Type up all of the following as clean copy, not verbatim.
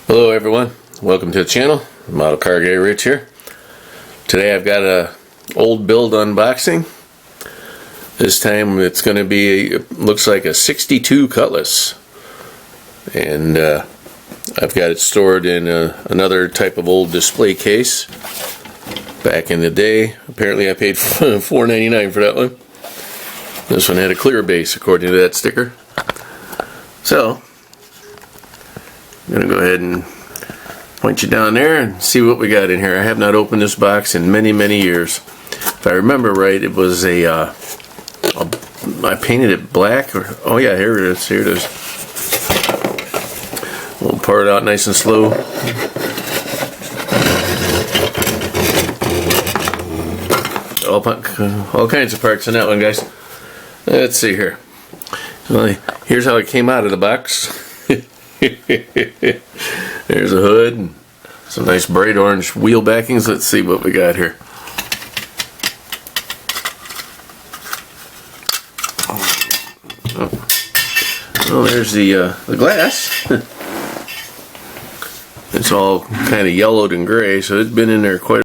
Hello everyone, welcome to the channel. Model Car Guy Rich here. Today I've got a old build unboxing. This time it's going to be looks like a 62 Cutlass, and I've got it stored in another type of old display case. Back in the day, apparently I paid $4.99 for that one. This one had a clear base according to that sticker. So I'm going to go ahead and point you down there and see what we got in here. I have not opened this box in many years. If I remember right, it was I painted it black. Oh yeah, here it is. Here it is. We'll pour it out nice and slow. All kinds of parts in that one, guys. Let's see here. Well, here's how it came out of the box. There's a hood and some nice bright orange wheel backings. Let's see what we got here. Oh, there's the glass. It's all kind of yellowed and gray, so it's been in there quite.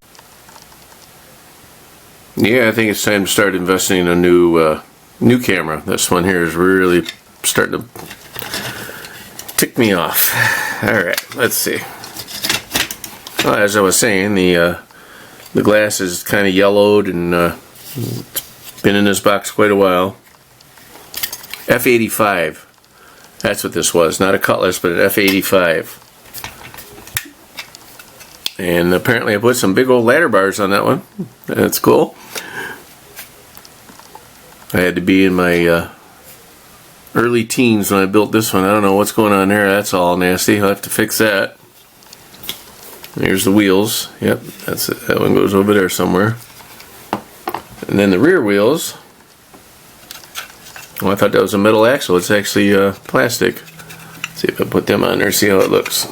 Yeah, I think it's time to start investing in a new camera. This one here is really starting to tick me off. Alright, let's see. Well, as I was saying, the glass is kind of yellowed and it's been in this box quite a while. F-85. That's what this was. Not a Cutlass, but an F-85. And apparently I put some big old ladder bars on that one. That's cool. I had to be in my early teens when I built this one. I don't know what's going on there. That's all nasty. I'll have to fix that. Here's the wheels. Yep, that's it. That one goes over there somewhere. And then the rear wheels. Oh, I thought that was a metal axle. It's actually plastic. Let's see if I put them on there, see how it looks.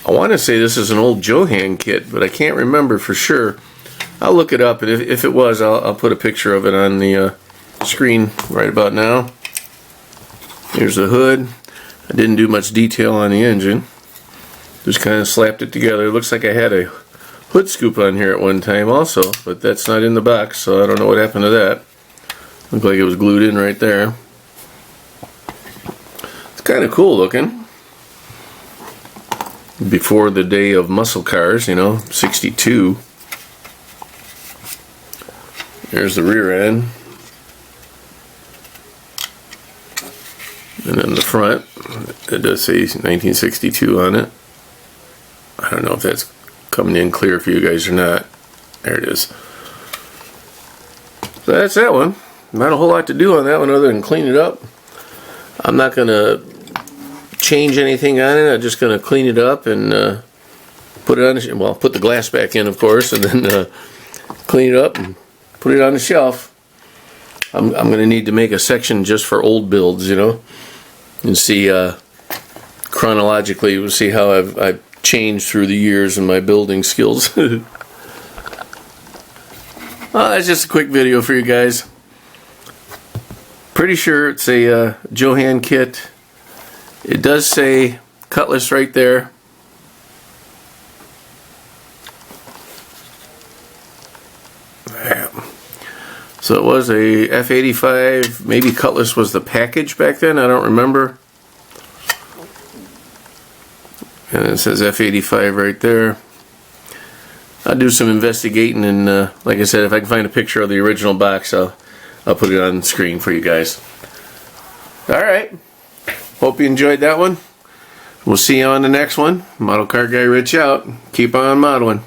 I want to say this is an old Johan kit, but I can't remember for sure. I'll look it up, and if it was, I'll put a picture of it on the screen right about now. Here's the hood. I didn't do much detail on the engine. Just kind of slapped it together. It looks like I had a hood scoop on here at one time also, but that's not in the box, so I don't know what happened to that. Looked like it was glued in right there. It's kind of cool looking. Before the day of muscle cars, you know, 62. There's the rear end. And then the front, it does say 1962 on it. I don't know if that's coming in clear for you guys or not. There it is. So that's that one. Not a whole lot to do on that one other than clean it up. I'm not going to change anything on it. I'm just going to clean it up and put it on, well, put the glass back in, of course, and then clean it up and put it on the shelf. I'm going to need to make a section just for old builds, you know, and see chronologically, we'll see how I've changed through the years in my building skills. Well, that's just a quick video for you guys. Pretty sure it's a Johan kit. It does say Cutlass right there. So it was a F-85, maybe Cutlass was the package back then, I don't remember. And it says F-85 right there. I'll do some investigating, and like I said, if I can find a picture of the original box, I'll put it on the screen for you guys. Alright, hope you enjoyed that one. We'll see you on the next one. Model Car Guy Rich out. Keep on modeling.